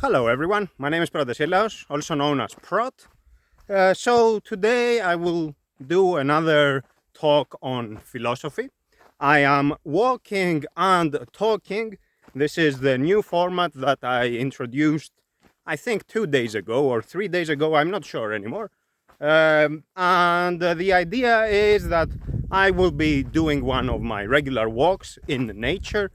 Hello everyone, my name is Protasilaos, also known as Prot. So today I will do another talk on philosophy. I am walking and talking. This is the new format that I introduced, I think 2 days ago or 3 days ago, I'm not sure anymore. And the idea is that I will be doing one of my regular walks in nature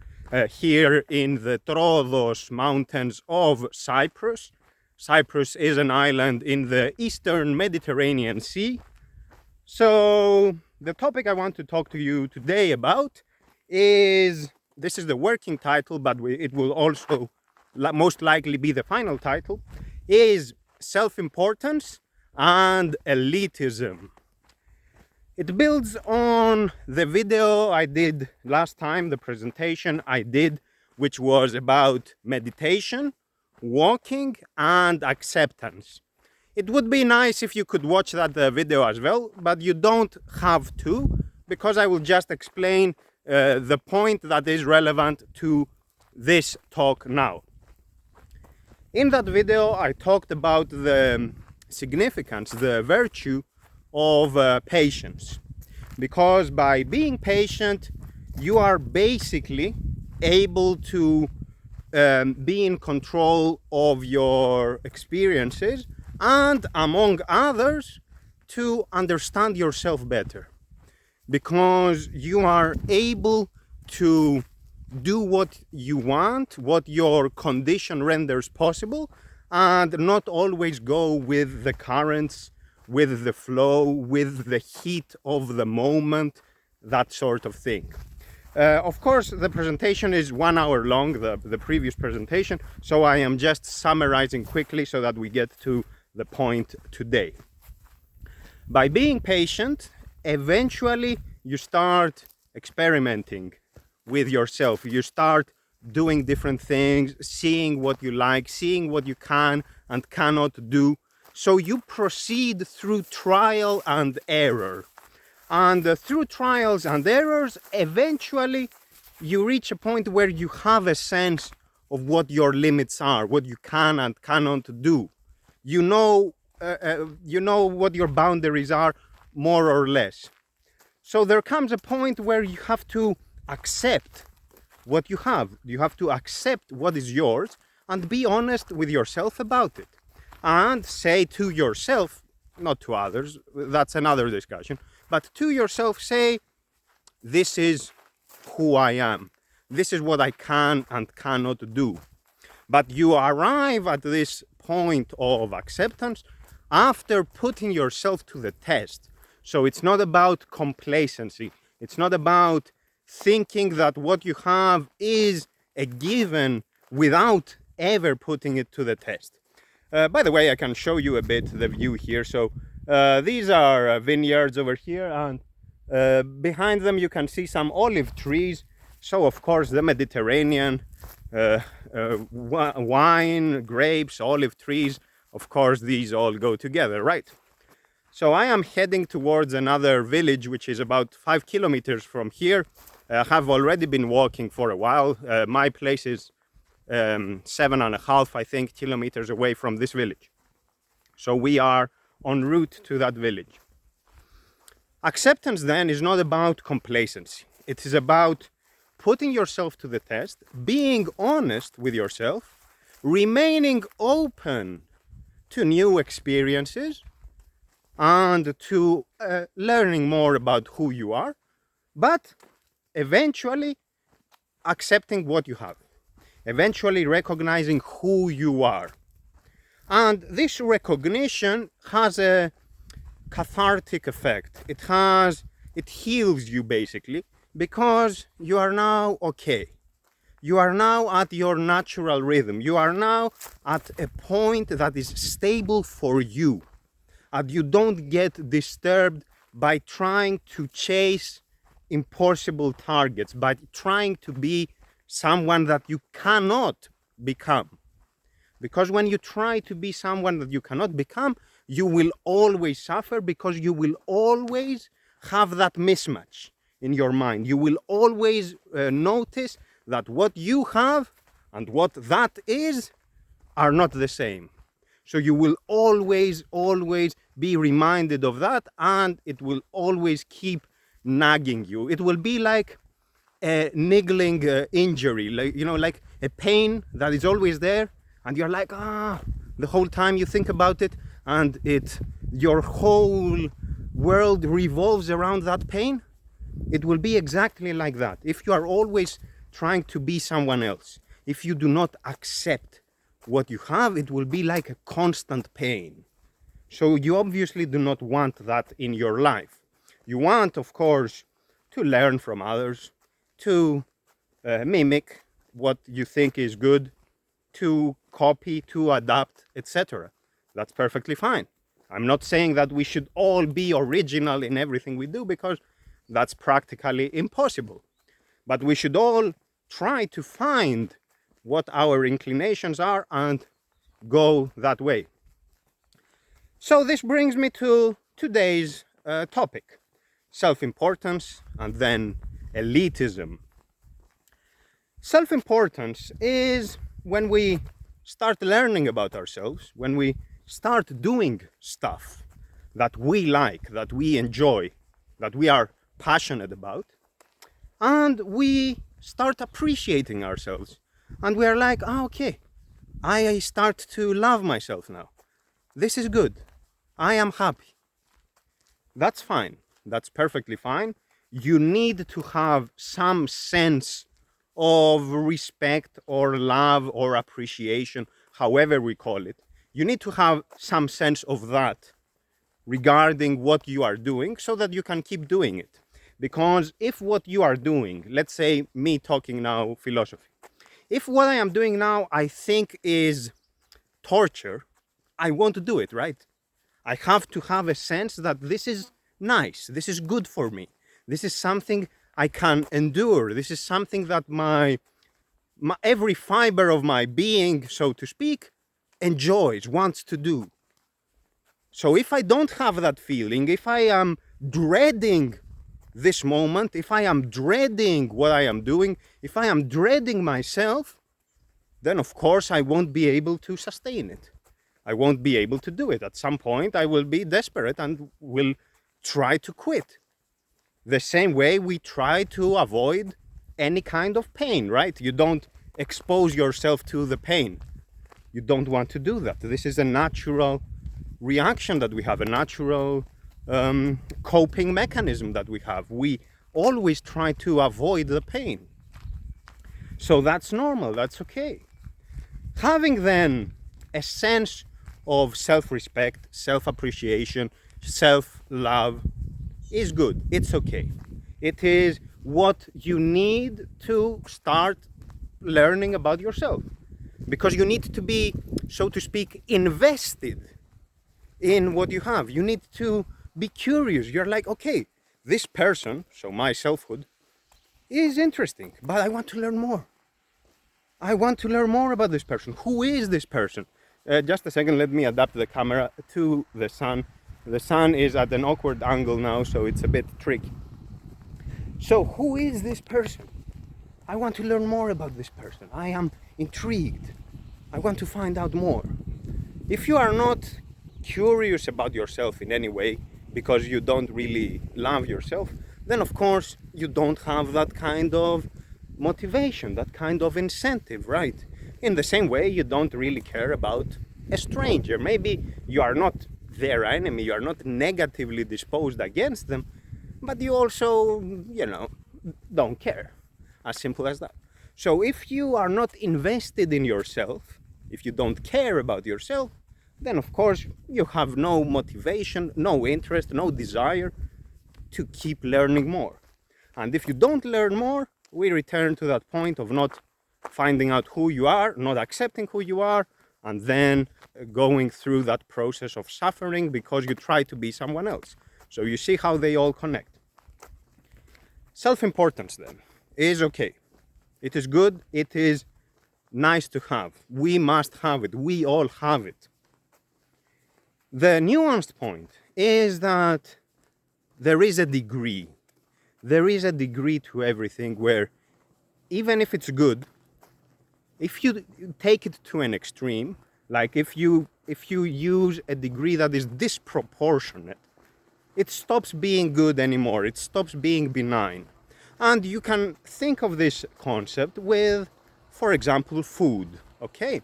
here in the Troodos mountains of Cyprus. Cyprus is an island in the eastern Mediterranean Sea. So the topic I want to talk to you today about is, this is the working title, but it will also most likely be the final title, is self-importance and elitism. It builds on the video I did last time, the presentation I did, which was about meditation, walking, and acceptance. It would be nice if you could watch that video as well, but you don't have to, because I will just explain the point that is relevant to this talk now. In that video, I talked about the significance, the virtue of patience, because by being patient you are basically able to be in control of your experiences and, among others, to understand yourself better, because you are able to do what you want, what your condition renders possible, and not always go with the currents, with the flow, with the heat of the moment, that sort of thing. Of course, the presentation is 1 hour long, the previous presentation, so I am just summarizing quickly so that we get to the point today. By being patient, eventually you start experimenting with yourself. You start doing different things, seeing what you like, seeing what you can and cannot do. So you proceed through trial and error. And through trials and errors, eventually you reach a point where you have a sense of what your limits are, what you can and cannot do. You know what your boundaries are, more or less. So there comes a point where you have to accept what you have. You have to accept what is yours and be honest with yourself about it. And say to yourself, not to others, that's another discussion, but to yourself say, this is who I am. This is what I can and cannot do. But you arrive at this point of acceptance after putting yourself to the test. So it's not about complacency. It's not about thinking that what you have is a given without ever putting it to the test. By the way, I can show you a bit the view here. So these are vineyards over here, and behind them you can see some olive trees. So of course the Mediterranean, wine, grapes, olive trees, of course these all go together, right? So I am heading towards another village which is about 5 kilometers from here. I have already been walking for a while. My place is 7.5, I think, kilometers away from this village. So we are en route to that village. Acceptance then is not about complacency. It is about putting yourself to the test, being honest with yourself, remaining open to new experiences and to learning more about who you are, but eventually accepting what you have. Eventually recognizing who you are. And this recognition has a cathartic effect. It heals you basically, because you are now okay. You are now at your natural rhythm. You are now at a point that is stable for you. And you don't get disturbed by trying to chase impossible targets, by trying to be someone that you cannot become. Because when you try to be someone that you cannot become, you will always suffer, because you will always have that mismatch in your mind. You will always notice that what you have and what that is are not the same. So you will always be reminded of that, and it will always keep nagging you. It will be like a niggling injury, like a pain that is always there, and you're like, the whole time you think about it, and your whole world revolves around that pain. It will be exactly like that. If you are always trying to be someone else, if you do not accept what you have, it will be like a constant pain. So you obviously do not want that in your life. You want, of course, to learn from others, to mimic what you think is good, to copy, to adapt, etc. That's perfectly fine. I'm not saying that we should all be original in everything we do, because that's practically impossible. But we should all try to find what our inclinations are and go that way. So this brings me to today's topic: self-importance and then elitism. Self-importance is when we start learning about ourselves, when we start doing stuff that we like, that we enjoy, that we are passionate about, and we start appreciating ourselves. And we are like, okay, I start to love myself now. This is good. I am happy. That's fine. That's perfectly fine. You need to have some sense of respect or love or appreciation, however we call it. You need to have some sense of that regarding what you are doing, so that you can keep doing it. Because if what you are doing, let's say me talking now philosophy, if what I am doing now I think is torture, I won't do it, right? I have to have a sense that this is nice, this is good for me, this is something I can endure, this is something that my every fiber of my being, so to speak, enjoys, wants to do. So if I don't have that feeling, if I am dreading this moment, if I am dreading what I am doing, if I am dreading myself, then of course I won't be able to sustain it. I won't be able to do it. At some point I will be desperate and will try to quit. The same way we try to avoid any kind of pain, right? You don't expose yourself to the pain. You don't want to do that. This is a natural reaction that we have, a natural coping mechanism that we have. We always try to avoid the pain. So that's normal, that's okay. Having then a sense of self-respect, self-appreciation, self-love is good, it's okay. It is what you need to start learning about yourself. Because you need to be, so to speak, invested in what you have. You need to be curious. You're like, okay, this person, so my selfhood, is interesting, but I want to learn more. I want to learn more about this person. Who is this person? Just a second, let me adapt the camera to the sun. The sun is at an awkward angle now, so it's a bit tricky. So who is this person? I want to learn more about this person. I am intrigued. I want to find out more. If you are not curious about yourself in any way, because you don't really love yourself, then of course you don't have that kind of motivation, that kind of incentive, right? In the same way, you don't really care about a stranger. Maybe you are not their enemy, you are not negatively disposed against them, but you also, don't care. As simple as that. So if you are not invested in yourself, if you don't care about yourself, then of course you have no motivation, no interest, no desire to keep learning more. And if you don't learn more, we return to that point of not finding out who you are, not accepting who you are, and then going through that process of suffering because you try to be someone else. So you see how they all connect. Self-importance then is okay. It is good. It is nice to have. We must have it. We all have it. The nuanced point is that there is a degree. There is a degree to everything where even if it's good, If you take it to an extreme, like if you use a degree that is disproportionate, it stops being good anymore. It stops being benign. And you can think of this concept with, for example, food. Okay,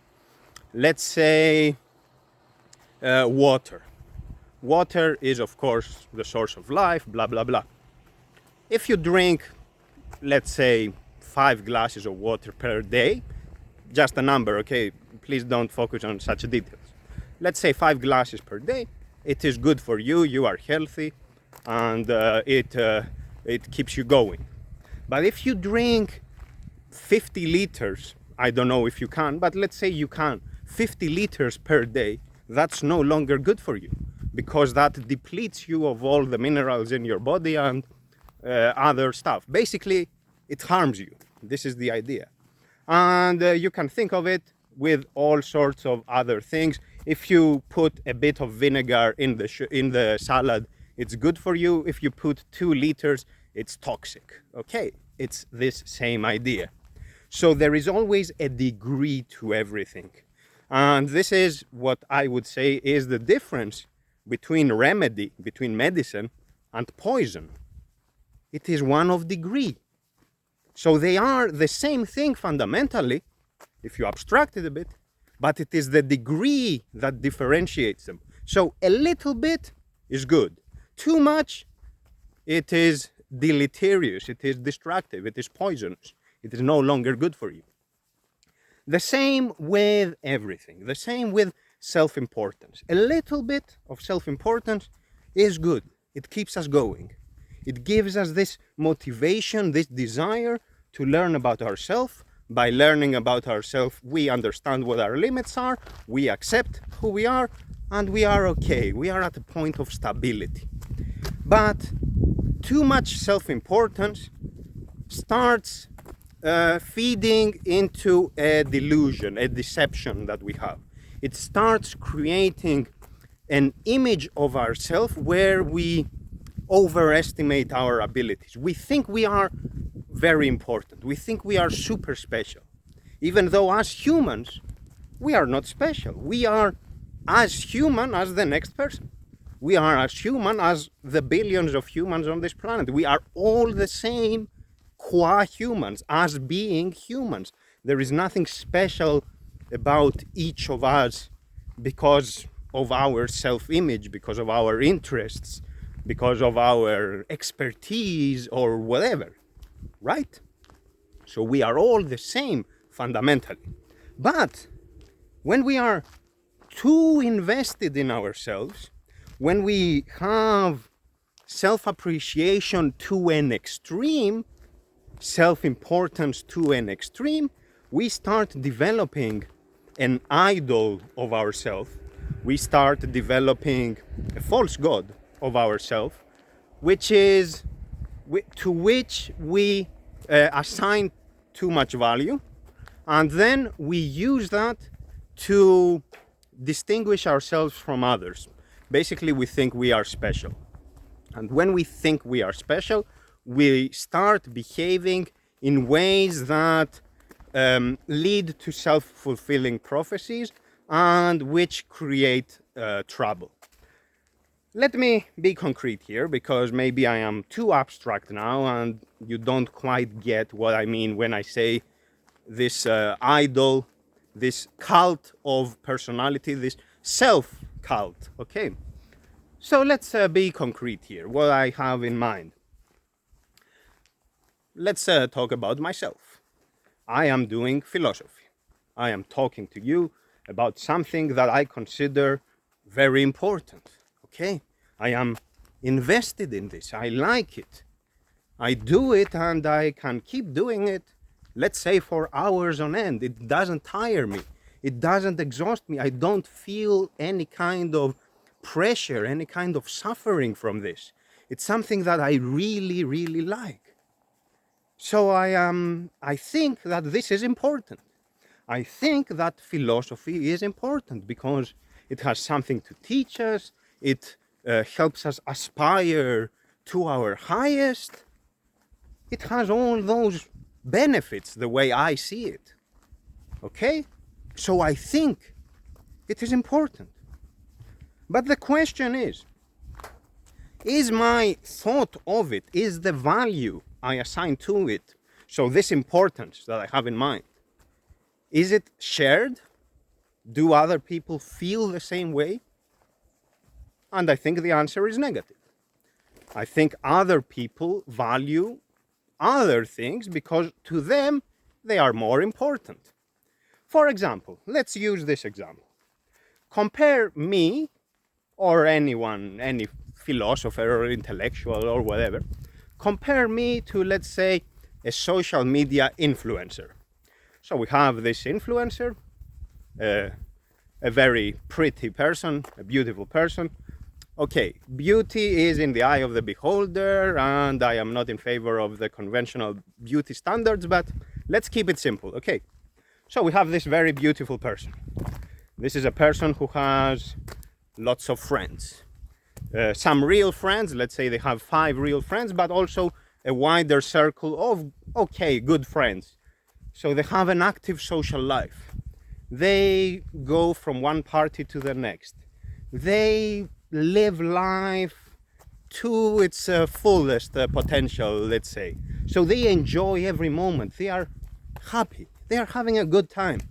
let's say water. Water is, of course, the source of life, blah, blah, blah. If you drink, let's say, 5 glasses of water per day, just a number, okay? Please don't focus on such details. Let's say 5 glasses per day. It is good for you. You are healthy, and it keeps you going. But if you drink 50 liters, I don't know if you can, but let's say you can, 50 liters per day, that's no longer good for you, because that depletes you of all the minerals in your body and other stuff. Basically, it harms you. This is the idea. And you can think of it with all sorts of other things. If you put a bit of vinegar in the salad, it's good for you. If you put 2 liters, it's toxic. Okay, it's this same idea. So there is always a degree to everything. And this is what I would say is the difference between remedy, between medicine and poison. It is one of degree. So they are the same thing fundamentally, if you abstract it a bit, but it is the degree that differentiates them. So a little bit is good. Too much, it is deleterious, it is destructive, it is poisonous. It is no longer good for you. The same with everything, the same with self-importance. A little bit of self-importance is good. It keeps us going. It gives us this motivation, this desire to learn about ourselves. By learning about ourselves, we understand what our limits are, we accept who we are, and we are okay. We are at a point of stability. But too much self-importance starts feeding into a delusion, a deception that we have. It starts creating an image of ourselves where we overestimate our abilities. We think we are very important. We think we are super special. Even though as humans, we are not special. We are as human as the next person. We are as human as the billions of humans on this planet. We are all the same qua humans, as being humans. There is nothing special about each of us because of our self-image, because of our interests, because of our expertise or whatever, right? So we are all the same fundamentally. But when we are too invested in ourselves, when we have self-appreciation to an extreme, self-importance to an extreme, we start developing an idol of ourselves. We start developing a false god of ourselves, which is to which we assign too much value, and then we use that to distinguish ourselves from others. Basically, we think we are special. And when we think we are special, we start behaving in ways that lead to self-fulfilling prophecies and which create trouble. Let me be concrete here, because maybe I am too abstract now and you don't quite get what I mean when I say this idol, this cult of personality, this self-cult, okay? So let's be concrete here, what I have in mind. Let's talk about myself. I am doing philosophy. I am talking to you about something that I consider very important, okay? I am invested in this. I like it. I do it and I can keep doing it, let's say for hours on end. It doesn't tire me. It doesn't exhaust me. I don't feel any kind of pressure, any kind of suffering from this. It's something that I really, really like. So I think that this is important. I think that philosophy is important because it has something to teach us. It helps us aspire to our highest. It has all those benefits the way I see it. Okay? So I think it is important. But the question is my thought of it, is the value I assign to it, so this importance that I have in mind, is it shared? Do other people feel the same way? And I think the answer is negative. I think other people value other things because to them they are more important. For example, let's use this example. Compare me or anyone, any philosopher or intellectual or whatever, compare me to, let's say, a social media influencer. So we have this influencer, a very pretty person, a beautiful person. Okay, beauty is in the eye of the beholder, and I am not in favor of the conventional beauty standards, but let's keep it simple, okay? So we have this very beautiful person. This is a person who has lots of friends. Some real friends, let's say they have 5 real friends, but also a wider circle of, okay, good friends. So they have an active social life. They go from one party to the next. They live life to its fullest potential, let's say. So they enjoy every moment. They are happy. They are having a good time.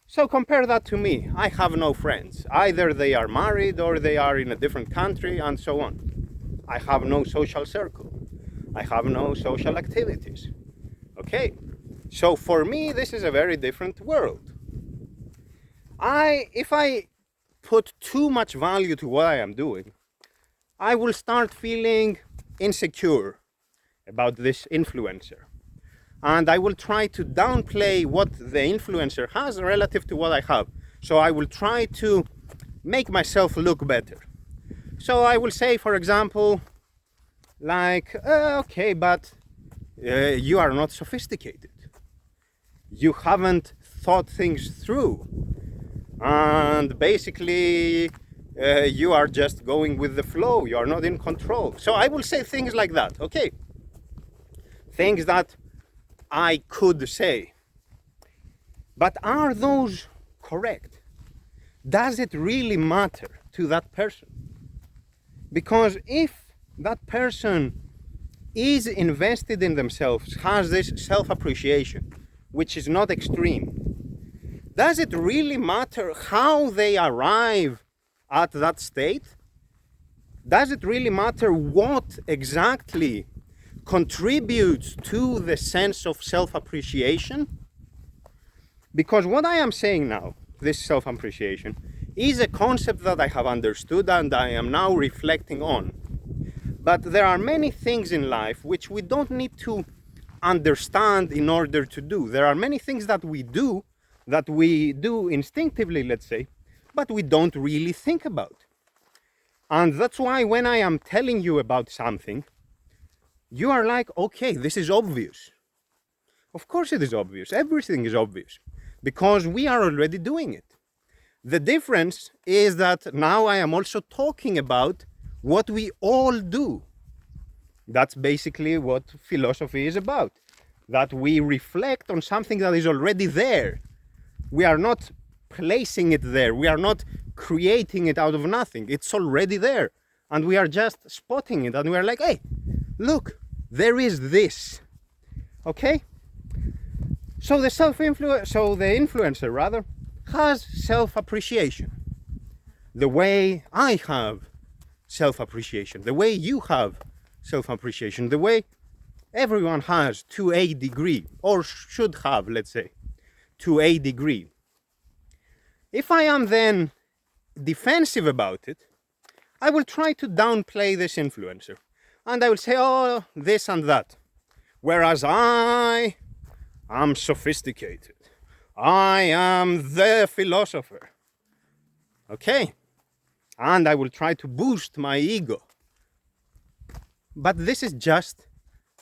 So compare that to me. I have no friends. Either they are married or they are in a different country and so on. I have no social circle. I have no social activities. Okay, so for me this is a very different world. If I put too much value to what I am doing, I will start feeling insecure about this influencer. And I will try to downplay what the influencer has relative to what I have. So I will try to make myself look better. So I will say, for example, like, okay, but you are not sophisticated. You haven't thought things through. And basically, you are just going with the flow. You are not in control. So I will say things like that, okay? Things that I could say. But are those correct? Does it really matter to that person? Because if that person is invested in themselves, has this self-appreciation, which is not extreme, does it really matter how they arrive at that state? Does it really matter what exactly contributes to the sense of self-appreciation? Because what I am saying now, this self-appreciation, is a concept that I have understood and I am now reflecting on. But there are many things in life which we don't need to understand in order to do. There are many things that we do instinctively, let's say, but we don't really think about. And that's why when I am telling you about something, you are like, okay, this is obvious. Of course it is obvious. Everything is obvious because we are already doing it. The difference is that now I am also talking about what we all do. That's basically what philosophy is about. That we reflect on something that is already there. We are not placing it there. We are not creating it out of nothing. It's already there. And we are just spotting it. And we are like, hey, look, there is this. Okay? So the influencer rather has self-appreciation. The way I have self-appreciation, the way you have self-appreciation, the way everyone has to a degree, or should have, let's say, to a degree. If I am then defensive about it, I will try to downplay this influencer. And I will say, oh, this and that. Whereas I am sophisticated. I am the philosopher. Okay? And I will try to boost my ego. But this is just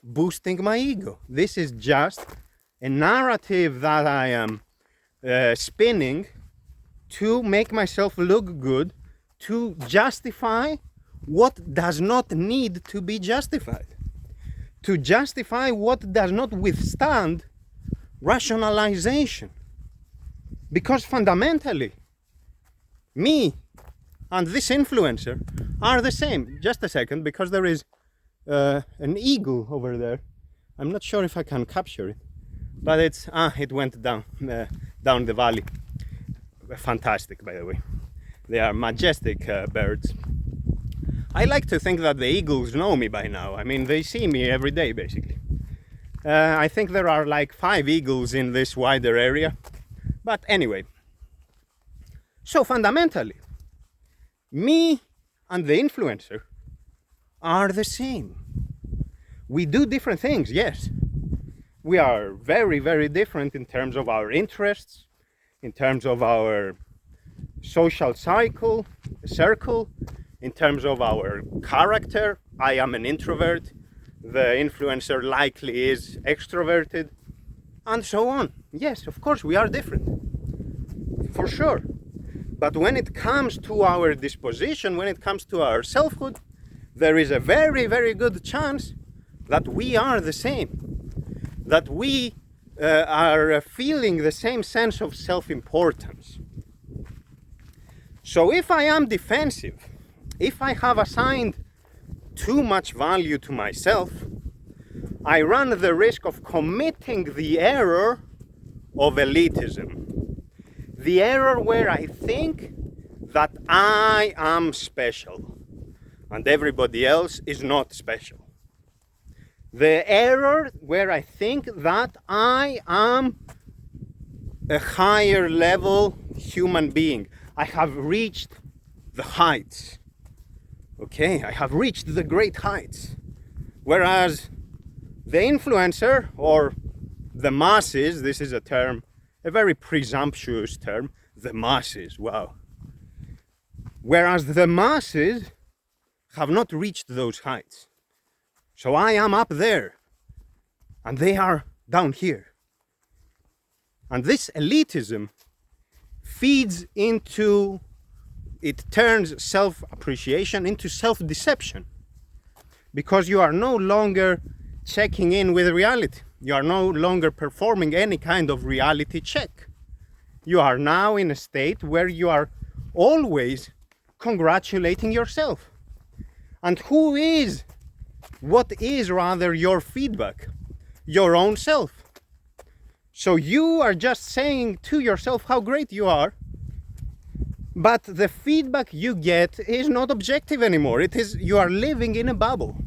boosting my ego. This is just a narrative that I am spinning to make myself look good, to justify what does not need to be justified, to justify what does not withstand rationalization. Because fundamentally, me and this influencer are the same. Just a second, because there is an eagle over there. I'm not sure if I can capture it, but it went down the valley. Fantastic, by the way. They are majestic birds. I like to think that the eagles know me by now. I mean, they see me every day, basically. I think there are like 5 eagles in this wider area. But anyway, so fundamentally, me and the influencer are the same. We do different things, yes. We are very, very different in terms of our interests, in terms of our social circle, in terms of our character. I am an introvert, the influencer likely is extroverted, and so on. Yes, of course, we are different, for sure. But when it comes to our disposition, when it comes to our selfhood, there is a very, very good chance that we are the same, that we are feeling the same sense of self-importance. So if I am defensive, if I have assigned too much value to myself, I run the risk of committing the error of elitism. The error where I think that I am special and everybody else is not special. The error where I think that I am a higher level human being. I have reached the heights. Okay, I have reached the great heights. Whereas the influencer or the masses, this is a term, a very presumptuous term, the masses, wow. Whereas the masses have not reached those heights. So I am up there and they are down here. And this elitism feeds into, it turns self-appreciation into self-deception, because you are no longer checking in with reality. You are no longer performing any kind of reality check. You are now in a state where you are always congratulating yourself. And what is rather your feedback? Your own self. So you are just saying to yourself how great you are, but the feedback you get is not objective anymore. You are living in a bubble.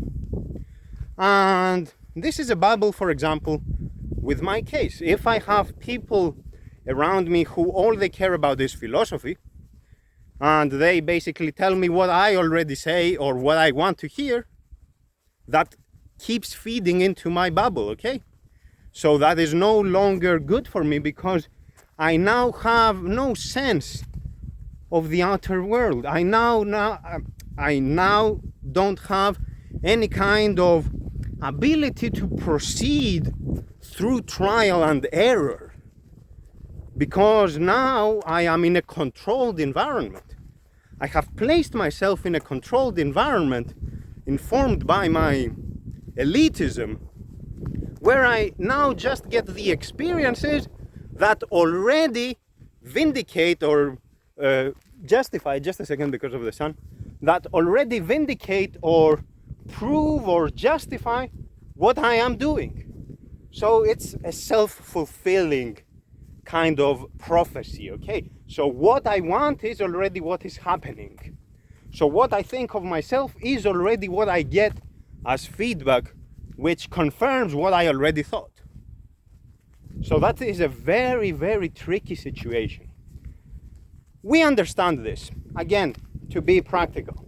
And this is a bubble, for example, with my case. If I have people around me who all they care about is philosophy, and they basically tell me what I already say or what I want to hear, that keeps feeding into my bubble, okay? So that is no longer good for me, because I now have no sense of the outer world. I now don't have any kind of ability to proceed through trial and error, because now I am in a controlled environment. I have placed myself in a controlled environment informed by my elitism, where I now just get the experiences that already vindicate or justify, just a second because of the sun, that already vindicate or prove or justify what I am doing. So it's a self-fulfilling kind of prophecy, okay? So what I want is already what is happening. So what I think of myself is already what I get as feedback, which confirms what I already thought. So that is a very, very tricky situation. We understand this, again, to be practical.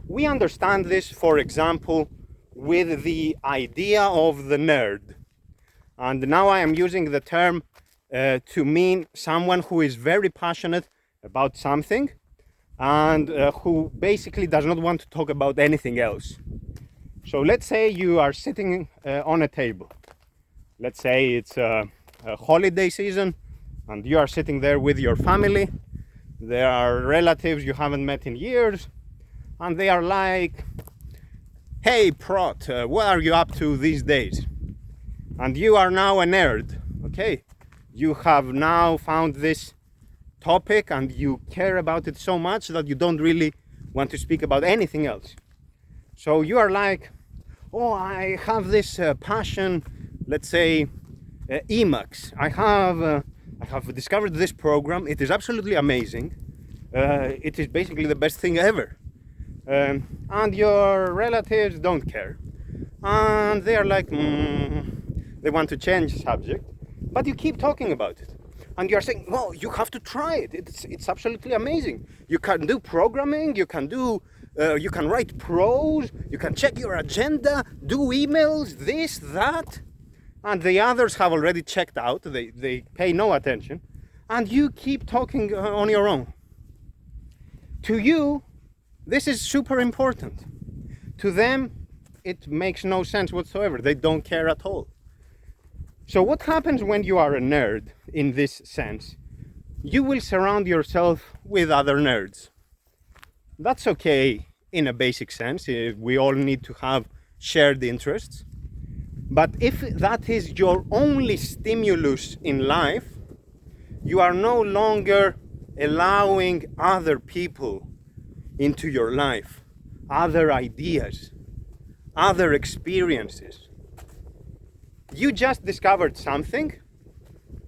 We understand this, for example, with the idea of the nerd. And now I am using the term to mean someone who is very passionate about something and who basically does not want to talk about anything else. So let's say you are sitting on a table. Let's say it's a holiday season and you are sitting there with your family. There are relatives you haven't met in years, and they are like, "Hey Prot, what are you up to these days?" And you are now a nerd, okay, you have now found this topic and you care about it so much that you don't really want to speak about anything else. So you are like, oh, I have this passion, let's say Emacs. I have discovered this program. It is absolutely amazing. It is basically the best thing ever. And your relatives don't care. And they are like, they want to change subject, but you keep talking about it. And you're saying, well, you have to try it. It's absolutely amazing. You can do programming, you can write prose, you can check your agenda, do emails, this, that. And the others have already checked out, they pay no attention. And you keep talking on your own. To you, this is super important. To them, it makes no sense whatsoever. They don't care at all. So what happens when you are a nerd in this sense? You will surround yourself with other nerds. That's okay in a basic sense. We all need to have shared interests. But if that is your only stimulus in life, you are no longer allowing other people into your life, other ideas, other experiences. You just discovered something,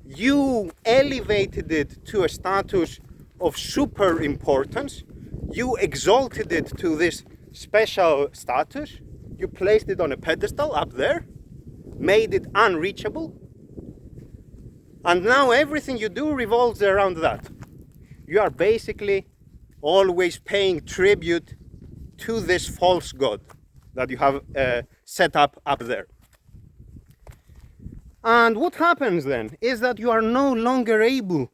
you elevated it to a status of super importance, you exalted it to this special status, you placed it on a pedestal up there, made it unreachable, and now everything you do revolves around that. You are basically always paying tribute to this false god that you have set up there. And what happens then is that you are no longer able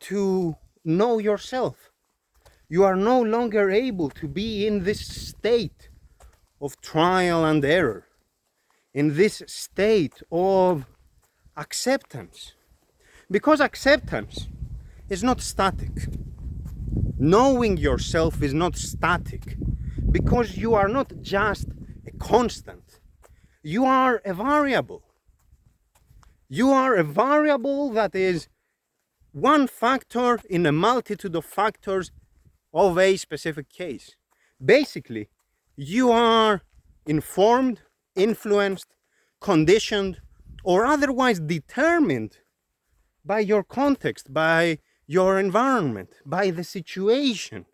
to know yourself. You are no longer able to be in this state of trial and error, in this state of acceptance. Because acceptance is not static. Knowing yourself is not static, because you are not just a constant. You are a variable. You are a variable that is one factor in a multitude of factors of a specific case. Basically, you are informed, influenced, conditioned, or otherwise determined by your context, by your environment, by the situation,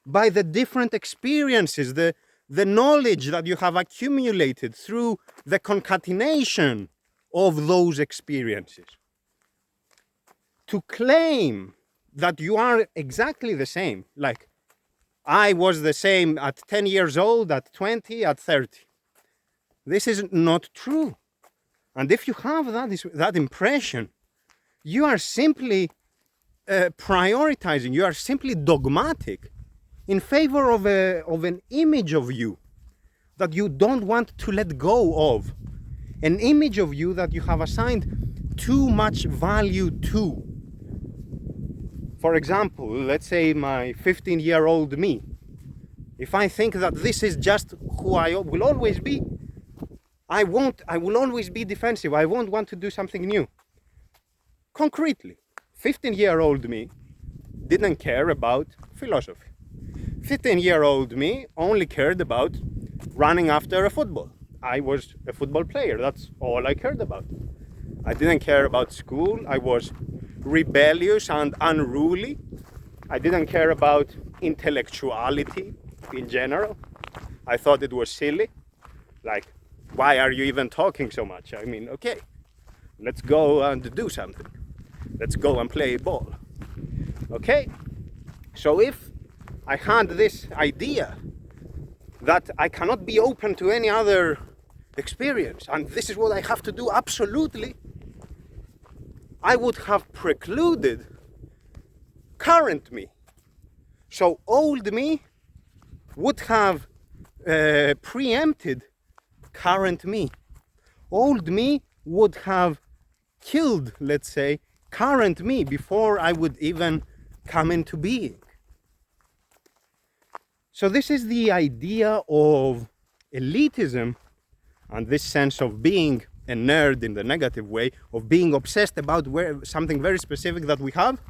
by the different experiences, the knowledge that you have accumulated through the concatenation of those experiences. To claim that you are exactly the same, like I was the same at 10 years old, at 20, at 30. This is not true. And if you have that impression, you are simply prioritizing, you are simply dogmatic in favor of an image of you that you don't want to let go of. An image of you that you have assigned too much value to. For example, let's say my 15-year-old me. If I think that this is just who I will always be, I will always be defensive. I won't want to do something new. Concretely, 15-year-old me didn't care about philosophy. 15-year-old me only cared about running after a football. I was a football player. That's all I cared about. I didn't care about school. I was rebellious and unruly. I didn't care about intellectuality in general. I thought it was silly. Like, why are you even talking so much? I mean, okay, let's go and do something. Let's go and play ball. Okay? So if I had this idea that I cannot be open to any other experience, and this is what I have to do absolutely, I would have precluded current me. So old me would have preempted current me. Old me would have killed, let's say, current me before I would even come into being. So this is the idea of elitism and this sense of being a nerd in the negative way, of being obsessed about something very specific that we have.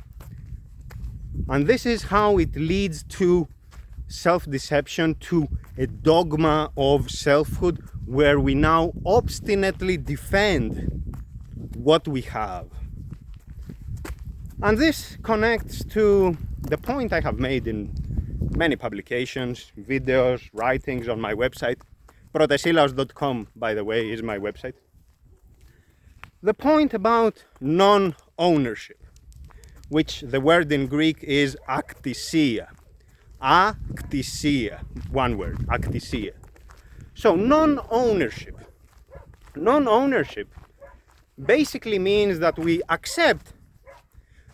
And this is how it leads to self-deception, to a dogma of selfhood, where we now obstinately defend what we have. And this connects to the point I have made in many publications, videos, writings on my website. protesilaos.com, by the way, is my website. The point about non-ownership, which the word in Greek is aktisia. Aktisia, one word, aktisia. So non-ownership. Non-ownership basically means that we accept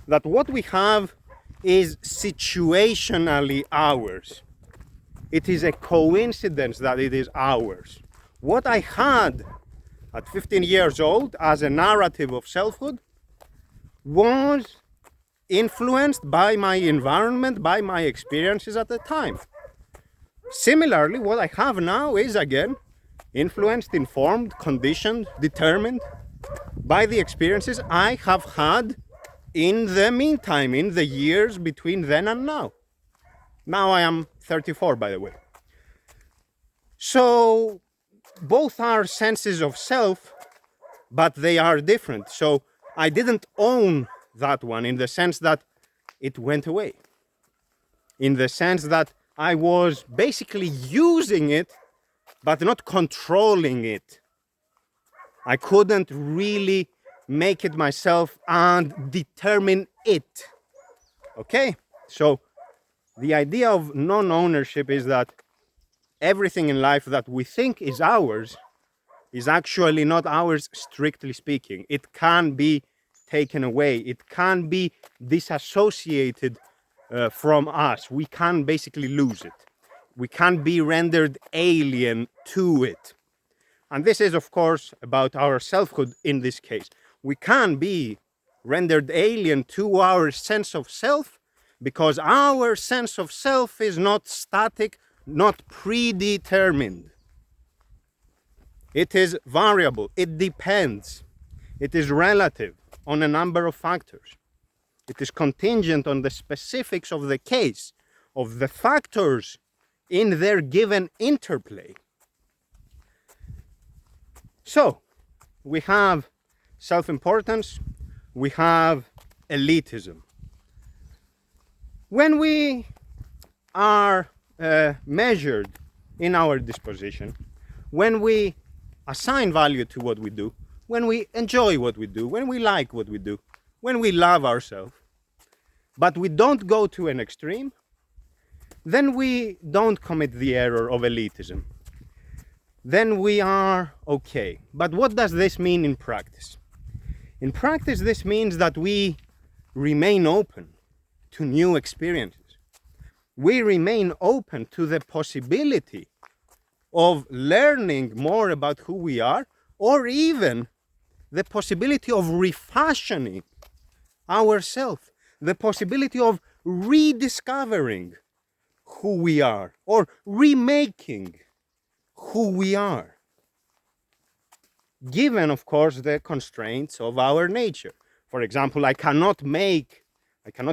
that what we have is situationally ours. It is a coincidence that it is ours. What I had at 15 years old as a narrative of selfhood was influenced by my environment, by my experiences at the time. Similarly, what I have now is again influenced, informed, conditioned, determined by the experiences I have had in the meantime, in the years between then and now. Now I am 34, by the way. So both are senses of self, but they are different. So I didn't own that one in the sense that it went away. In the sense that I was basically using it, but not controlling it. I couldn't really make it myself and determine it. Okay? So the idea of non-ownership is that everything in life that we think is ours is actually not ours, strictly speaking. It can be taken away. It can be disassociated from us. We can basically lose it. We can be rendered alien to it. And this is, of course, about our selfhood in this case. We can be rendered alien to our sense of self because our sense of self is not static, not predetermined. It is variable. It depends. It is relative on a number of factors. It is contingent on the specifics of the case, of the factors in their given interplay. So, we have self-importance, we have elitism. When we are measured in our disposition, when we assign value to what we do, when we enjoy what we do, when we like what we do, when we love ourselves, but we don't go to an extreme, then we don't commit the error of elitism. Then we are okay. But what does this mean in practice? In practice, this means that we remain open to new experiences. We remain open to the possibility of learning more about who we are, or even the possibility of refashioning ourselves, the possibility of rediscovering who we are, or remaking who we are, given, of course, the constraints of our nature. For example, I cannot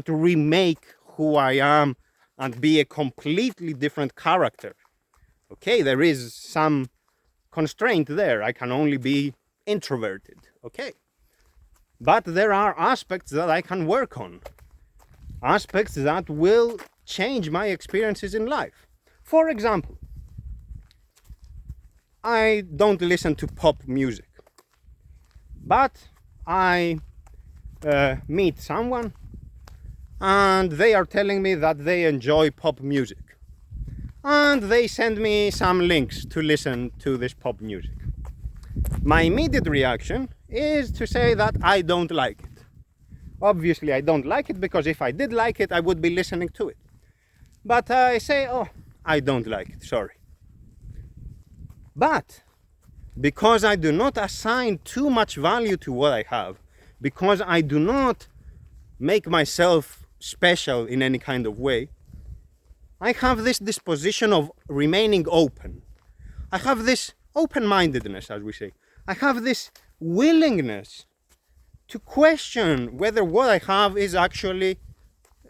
remake who I am and be a completely different character. Okay, there is some constraint there. I can only be introverted. Okay, but there are aspects that I can work on, aspects that will change my experiences in life. For example, I don't listen to pop music, but I meet someone and they are telling me that they enjoy pop music, and they send me some links to listen to this pop music. My immediate reaction is to say that I don't like it. Obviously I don't like it, because if I did like it I would be listening to it. But I say, oh, I don't like it, sorry. But because I do not assign too much value to what I have, because I do not make myself special in any kind of way, I have this disposition of remaining open. I have this open-mindedness, as we say. I have this willingness to question whether what I have is actually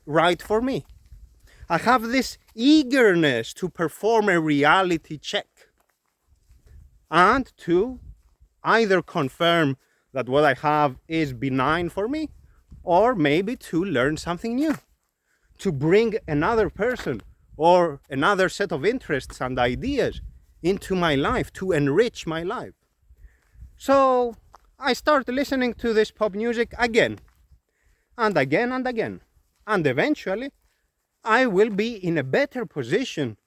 right for me. I have this eagerness to perform a reality check and to either confirm that what I have is benign for me, or maybe to learn something new, to bring another person or another set of interests and ideas into my life, to enrich my life. So I start listening to this pop music again and again and again, and eventually I will be in a better position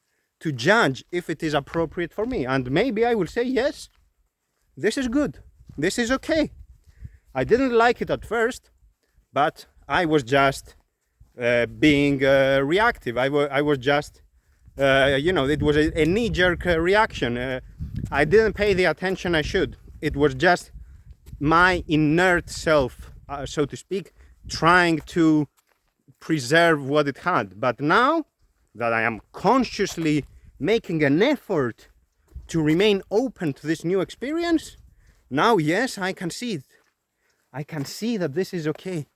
to judge if it is appropriate for me. And maybe I will say, yes, this is good, this is okay. I didn't like it at first, but I was just being reactive. I was just, it was a knee-jerk reaction. I didn't pay the attention I should. It was just my inert self, so to speak, trying to preserve what it had. But now that I am consciously making an effort to remain open to this new experience, now, yes, I can see it. I can see that this is okay.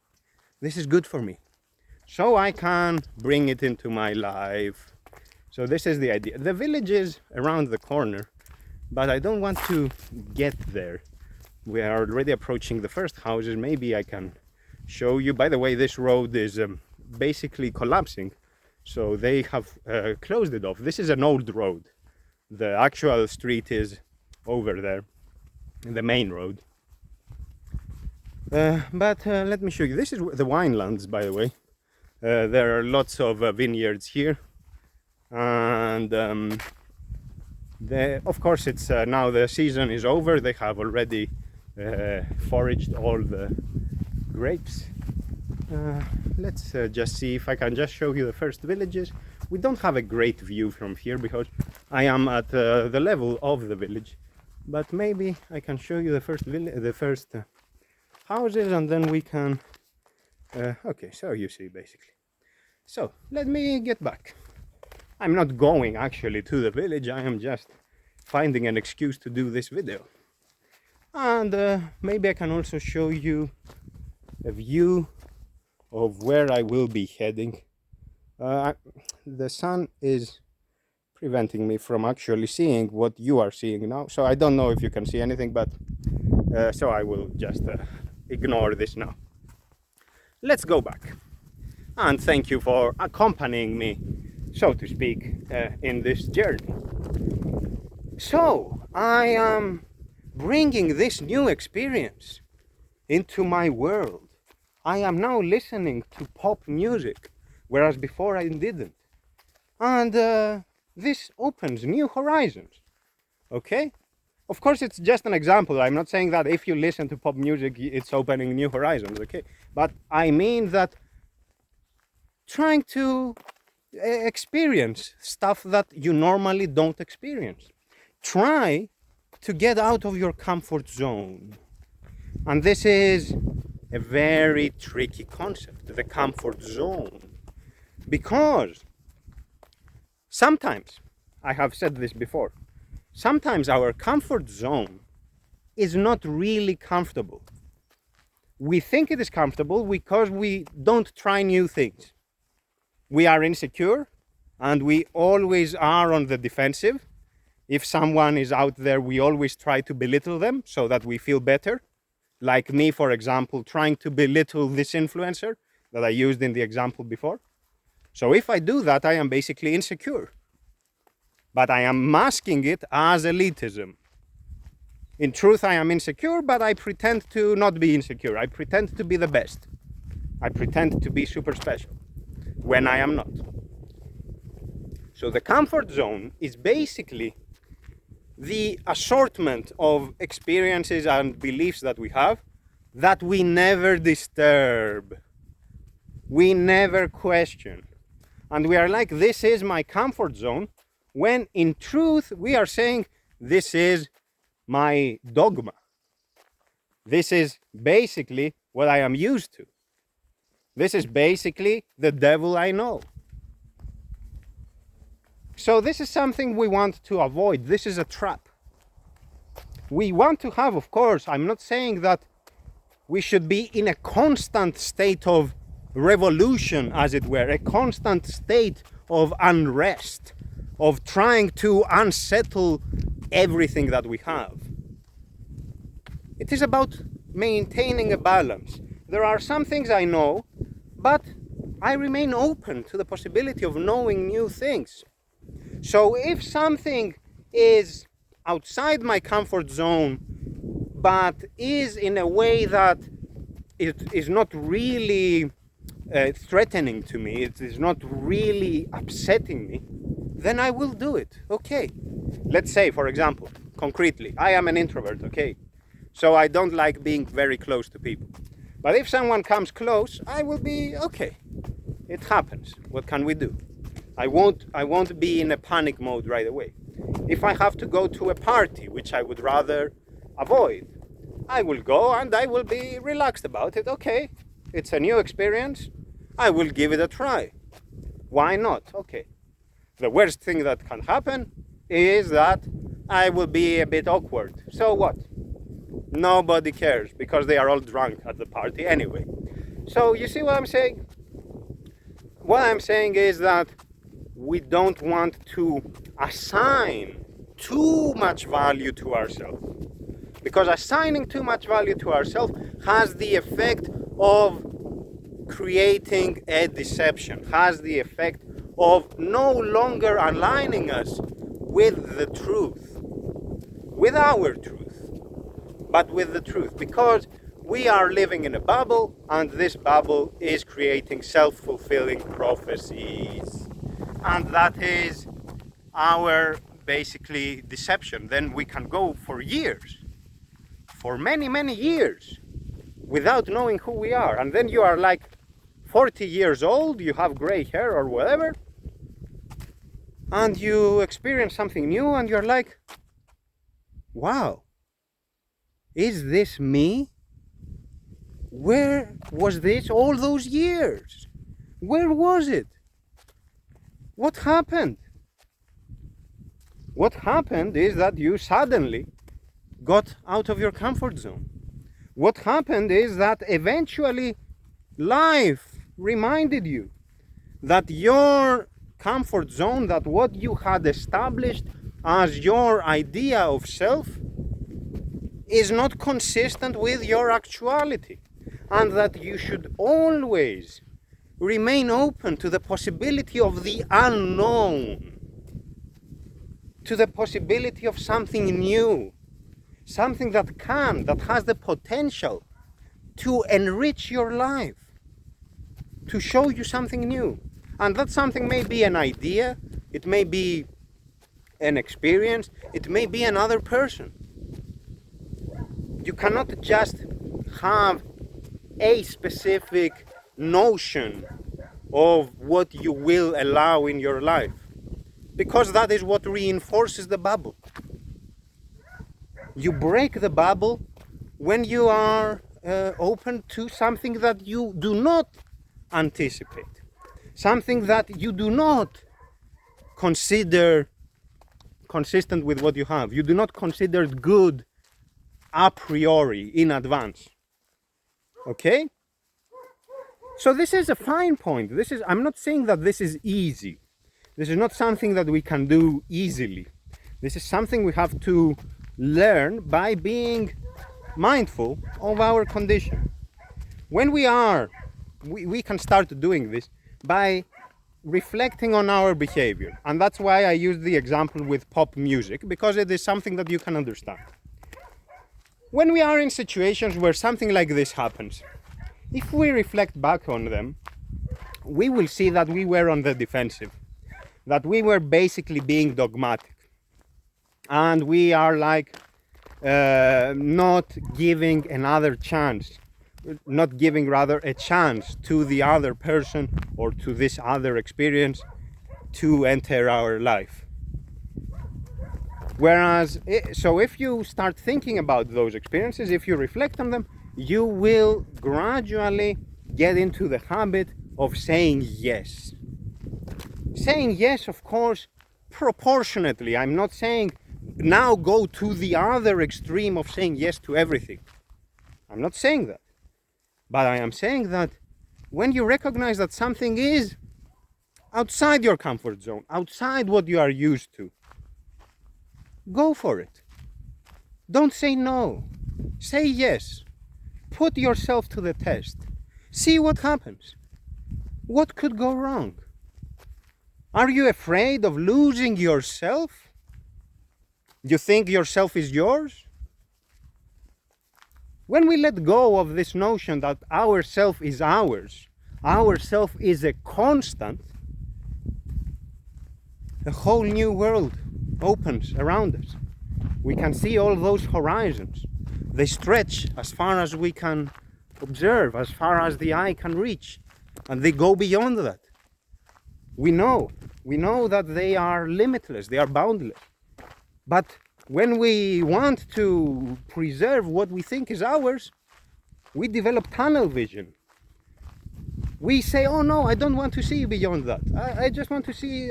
This is good for me. So I can bring it into my life. So this is the idea. The village is around the corner, but I don't want to get there. We are already approaching the first houses. Maybe I can show you. By the way, this road is basically collapsing. So they have closed it off. This is an old road. The actual street is over there, the main road. But let me show you. This is the winelands, by the way. There are lots of vineyards here, and of course it's now the season is over. They have already foraged all the grapes. Let's just see if I can just show you the first villages. We don't have a great view from here because I am at the level of the village, but maybe I can show you the first houses, and then we can okay, so you see, basically. So let me get back. I'm not going actually to the village. I am just finding an excuse to do this video, and maybe I can also show you a view of where I will be heading. The sun is preventing me from actually seeing what you are seeing now, so I don't know if you can see anything, but so I will just ignore this now. Let's go back, and thank you for accompanying me, so to speak, in this journey. So I am bringing this new experience into my world. I am now listening to pop music, whereas before I didn't, and this opens new horizons. Okay, of course it's just an example. I'm not saying that if you listen to pop music it's opening new horizons, okay, but I mean that trying to experience stuff that you normally don't experience. Try to get out of your comfort zone, and this is a very tricky concept, the comfort zone, because sometimes, I have said this before, sometimes our comfort zone is not really comfortable. We think it is comfortable because we don't try new things. We are insecure and we always are on the defensive. If someone is out there, we always try to belittle them so that we feel better. Like me, for example, trying to belittle this influencer that I used in the example before. So if I do that, I am basically insecure. But I am masking it as elitism. In truth, I am insecure, but I pretend to not be insecure. I pretend to be the best. I pretend to be super special when I am not. So the comfort zone is basically the assortment of experiences and beliefs that we have that we never disturb. We never question. And we are like, this is my comfort zone, when in truth we are saying, this is my dogma. This is basically what I am used to. This is basically the devil I know. So this is something we want to avoid. This is a trap. We want to have, of course, I'm not saying that we should be in a constant state of revolution, as it were, a constant state of unrest, of trying to unsettle everything that we have. It is about maintaining a balance. There are some things I know, but I remain open to the possibility of knowing new things. So if something is outside my comfort zone, but is in a way that it is not really threatening to me, it is not really upsetting me, then I will do it. Okay. Let's say, for example, concretely, I am an introvert, okay? So I don't like being very close to people. But if someone comes close, I will be, okay, it happens. What can we do? I won't be in a panic mode right away. If I have to go to a party, which I would rather avoid, I will go and I will be relaxed about it. Okay, it's a new experience. I will give it a try. Why not? Okay. The worst thing that can happen is that I will be a bit awkward. So what? Nobody cares because they are all drunk at the party anyway. So you see what I'm saying? What I'm saying is that we don't want to assign too much value to ourselves. Because assigning too much value to ourselves has the effect of creating a deception, has the effect of no longer aligning us with the truth, with our truth, but with the truth, because we are living in a bubble, and this bubble is creating self-fulfilling prophecies, and that is our basically deception. Then we can go for years, for many years, without knowing who we are, and then you are like 40 years old, you have gray hair or whatever, and you experience something new and you're like, wow, is this me? Where was this all those years? Where was it? What happened? What happened is that you suddenly got out of your comfort zone. What happened is that eventually life reminded you that your comfort zone, that what you had established as your idea of self, is not consistent with your actuality, and that you should always remain open to the possibility of the unknown, to the possibility of something new, something that has the potential to enrich your life, to show you something new. And that something may be an idea, it may be an experience, it may be another person. You cannot just have a specific notion of what you will allow in your life, because that is what reinforces the bubble. You break the bubble when you are open to something that you do not anticipate, something that you do not consider consistent with what you have. You do not consider it good a priori, in advance. Okay? So this is a fine point. I'm not saying that this is easy. This is not something that we can do easily. This is something we have to learn by being mindful of our condition. When we can start doing this by reflecting on our behavior. And that's why I use the example with pop music, because it is something that you can understand. When we are in situations where something like this happens, if we reflect back on them, we will see that we were on the defensive, that we were basically being dogmatic, and we are like not giving another chance, not giving rather a chance to the other person or to this other experience to enter our life. Whereas, so if you start thinking about those experiences, if you reflect on them, you will gradually get into the habit of saying yes. Saying yes, of course, proportionately. I'm not saying now go to the other extreme of saying yes to everything. I'm not saying that. But I am saying that when you recognize that something is outside your comfort zone, outside what you are used to, go for it. Don't say no. Say yes. Put yourself to the test. See what happens. What could go wrong? Are you afraid of losing yourself? You think yourself is yours? When we let go of this notion that our self is ours, our self is a constant, a whole new world opens around us. We can see all those horizons. They stretch as far as we can observe, as far as the eye can reach, and they go beyond that. We know that they are limitless, they are boundless. But when we want to preserve what we think is ours, we develop tunnel vision. We say, oh no, I don't want to see beyond that. I just want to see,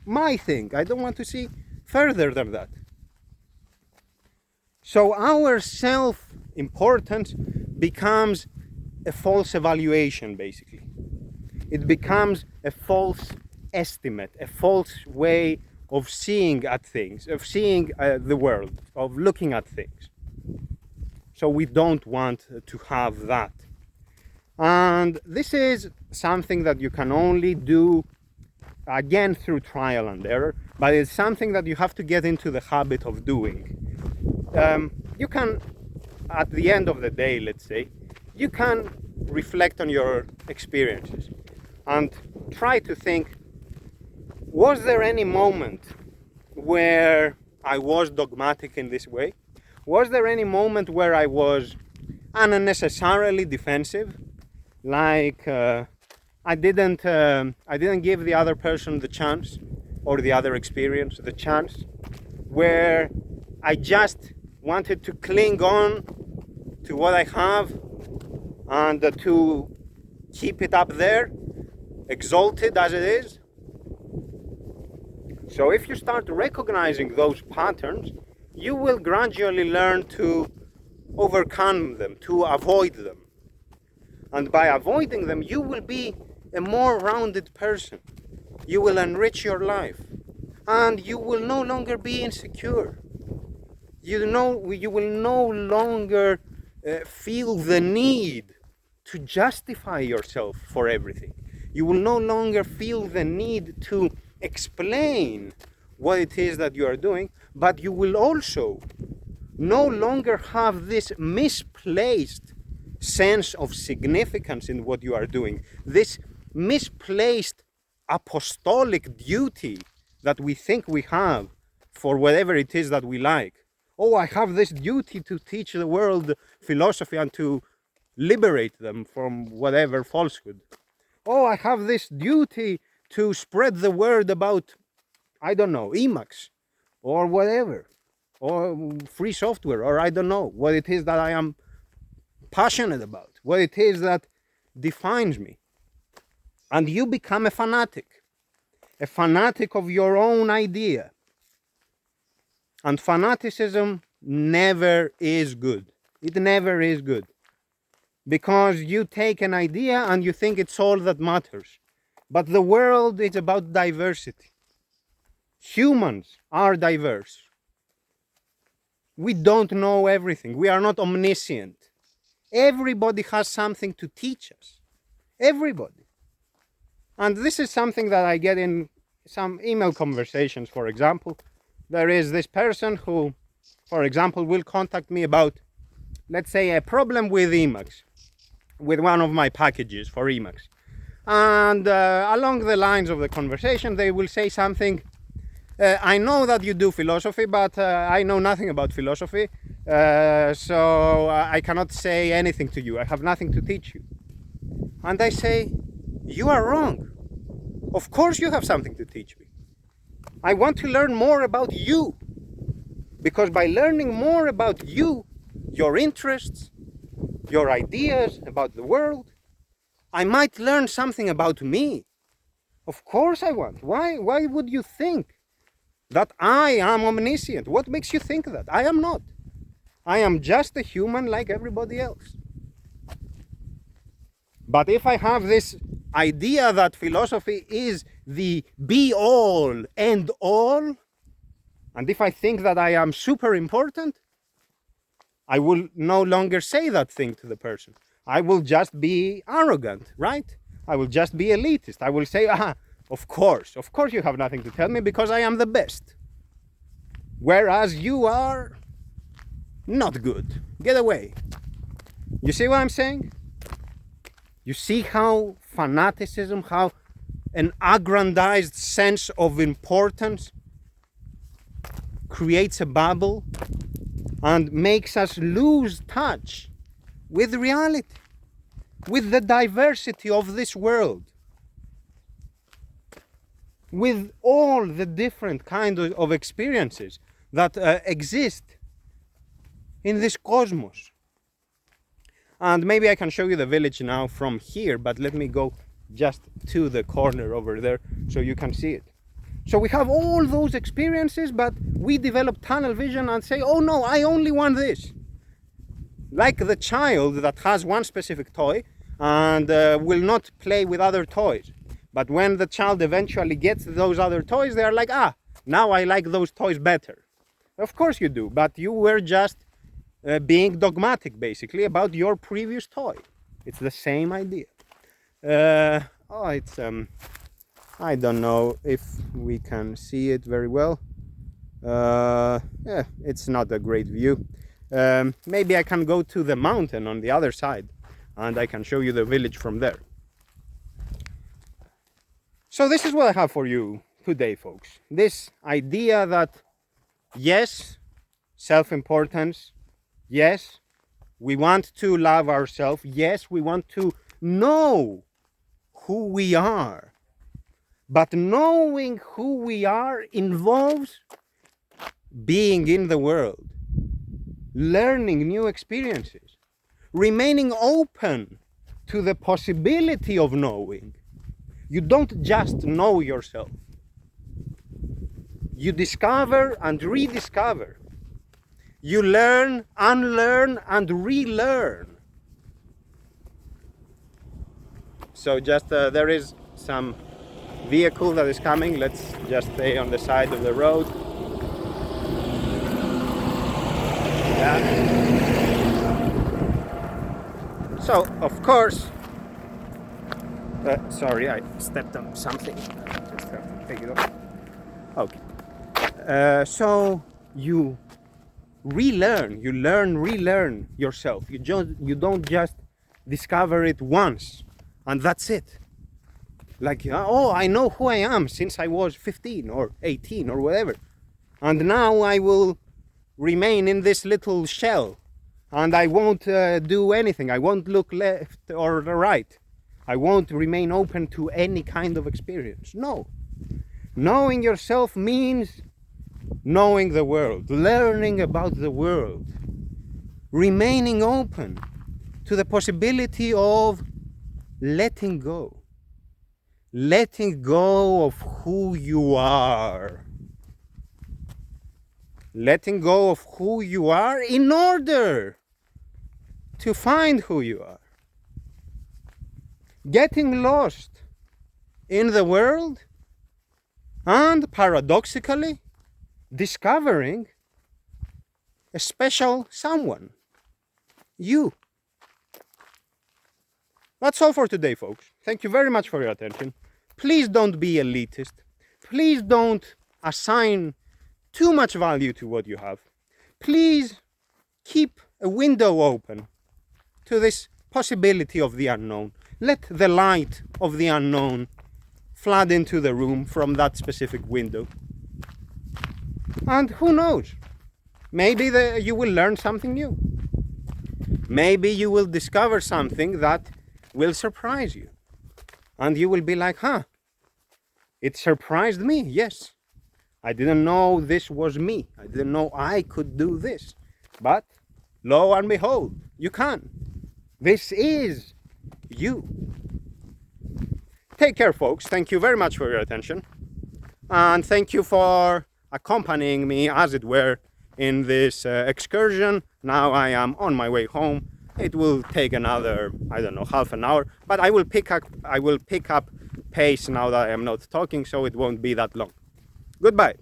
my thing. I don't want to see further than that. So our self-importance becomes a false evaluation, basically. It becomes a false estimate, a false way of seeing at things, of seeing the world, of looking at things. So we don't want to have that. And this is something that you can only do, again, through trial and error, but it's something that you have to get into the habit of doing. You can, at the end of the day, let's say, you can reflect on your experiences and try to think, was there any moment where I was dogmatic in this way? Was there any moment where I was unnecessarily defensive? Like I didn't give the other person the chance, or the other experience the chance, where I just wanted to cling on to what I have and to keep it up there, exalted as it is. So if you start recognizing those patterns, you will gradually learn to overcome them, to avoid them. And by avoiding them, you will be a more rounded person. You will enrich your life. And you will no longer be insecure. You will no longer feel the need to justify yourself for everything. You will no longer feel the need to explain what it is that you are doing, but you will also no longer have this misplaced sense of significance in what you are doing, this misplaced apostolic duty that we think we have for whatever it is that we like. Oh, I have this duty to teach the world philosophy and to liberate them from whatever falsehood. Oh, I have this duty to spread the word about, I don't know, Emacs or whatever, or free software, or I don't know what it is that I am passionate about, what it is that defines me. And you become a fanatic of your own idea. And fanaticism never is good. It never is good. Because you take an idea and you think it's all that matters. But the world is about diversity. Humans are diverse. We don't know everything. We are not omniscient. Everybody has something to teach us. Everybody. And this is something that I get in some email conversations, for example. There is this person who, for example, will contact me about, let's say, a problem with Emacs, with one of my packages for Emacs. And along the lines of the conversation, they will say something, I know that you do philosophy, but I know nothing about philosophy, so I cannot say anything to you. I have nothing to teach you. And I say, you are wrong. Of course you have something to teach me. I want to learn more about you. Because by learning more about you, your interests, your ideas about the world, I might learn something about me. Of course I want. Why would you think that I am omniscient. What makes you think that? I am not. I am just a human like everybody else. But if I have this idea that philosophy is the be-all, end-all, and if I think that I am super important, I will no longer say that thing to the person. I will just be arrogant, right? I will just be elitist. I will say, of course you have nothing to tell me because I am the best. Whereas you are not good. Get away. You see what I'm saying? You see how fanaticism, how an aggrandized sense of importance creates a bubble and makes us lose touch with reality, with the diversity of this world, with all the different kinds of experiences that exist in this cosmos. And maybe I can show you the village now from here, but let me go just to the corner over there so you can see it. So we have all those experiences, but we develop tunnel vision and say, oh no, I only want this. Like the child that has one specific toy and will not play with other toys. But when the child eventually gets those other toys, they are like, now I like those toys better. Of course you do, but you were just being dogmatic basically about your previous toy. It's the same idea. I don't know if we can see it very well. It's not a great view. Maybe I can go to the mountain on the other side and I can show you the village from there. So this is what I have for you today, folks. This idea that yes, self-importance, yes, we want to love ourselves, yes, we want to know who we are. But knowing who we are involves being in the world, learning new experiences, remaining open to the possibility of knowing. You don't just know yourself. You discover and rediscover. You learn, unlearn, and relearn. So just there is some vehicle that is coming. Let's just stay on the side of the road. Yeah. So of course, sorry, I stepped on something. Just have to take it off. Okay. So you relearn, relearn yourself. You don't just discover it once and that's it. Like, oh, I know who I am since I was 15 or 18 or whatever. And now I will remain in this little shell and I won't do anything. I won't look left or right. I won't remain open to any kind of experience. No. Knowing yourself means knowing the world, learning about the world, remaining open to the possibility of letting go. Letting go of who you are. Letting go of who you are in order to find who you are. Getting lost in the world and paradoxically discovering a special someone. You. That's all for today, folks. Thank you very much for your attention. Please don't be elitist. Please don't assign too much value to what you have. Please keep a window open to this possibility of the unknown. Let the light of the unknown flood into the room from that specific window. And who knows? Maybe you will learn something new. Maybe you will discover something that will surprise you. And you will be like, it surprised me, yes. I didn't know this was me. I didn't know I could do this. But lo and behold, you can. This is you. Take care, folks. Thank you very much for your attention. And thank you for accompanying me, as it were, in this excursion. Now I am on my way home. It will take another, I don't know, half an hour, but I will pick up pace now that I am not talking, so it won't be that long. Goodbye.